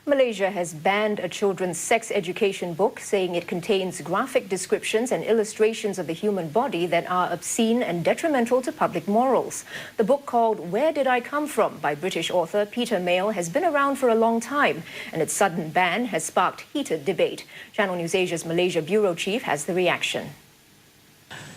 Malaysia has banned a children's sex education book, saying it contains graphic descriptions and illustrations of the human body that are obscene and detrimental to public morals. The book, called Where Did I Come From by British author Peter Mayle, has been around for a long time, and its sudden ban has sparked heated debate. Channel News Asia's Malaysia bureau chief has the reaction.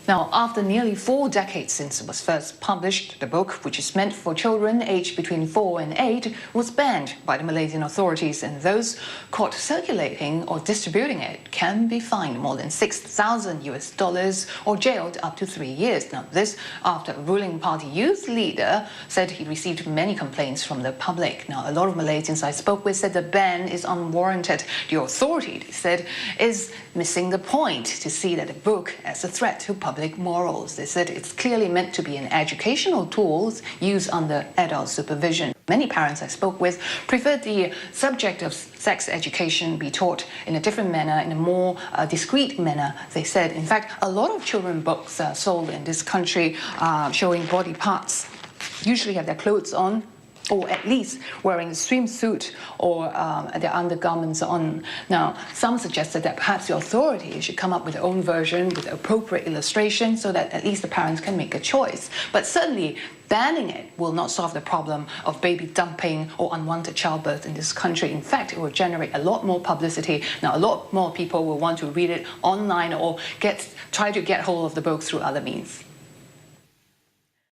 Now, after nearly 4 decades since it was first published, the book, which is meant for children aged between 4 and 8, was banned by the Malaysian authorities, and those caught circulating or distributing it can be fined more than $6,000 or jailed up to 3 years. Now, this after a ruling party youth leader said he received many complaints from the public. Now, a lot of Malaysians I spoke with said the ban is unwarranted. The authority, they said, is missing the point to see that the book as a threat to public morals. They said it's clearly meant to be an educational tool used under adult supervision. Many parents I spoke with preferred the subject of sex education be taught in a different manner, in a more discreet manner, they said. In fact, a lot of children books are sold in this country showing body parts, usually have their clothes on, or at least wearing a swimsuit or their undergarments on. Now, some suggested that perhaps the authorities should come up with their own version with appropriate illustration so that at least the parents can make a choice. But certainly, banning it will not solve the problem of baby dumping or unwanted childbirth in this country. In fact, it will generate a lot more publicity. Now, a lot more people will want to read it online or try to get hold of the book through other means.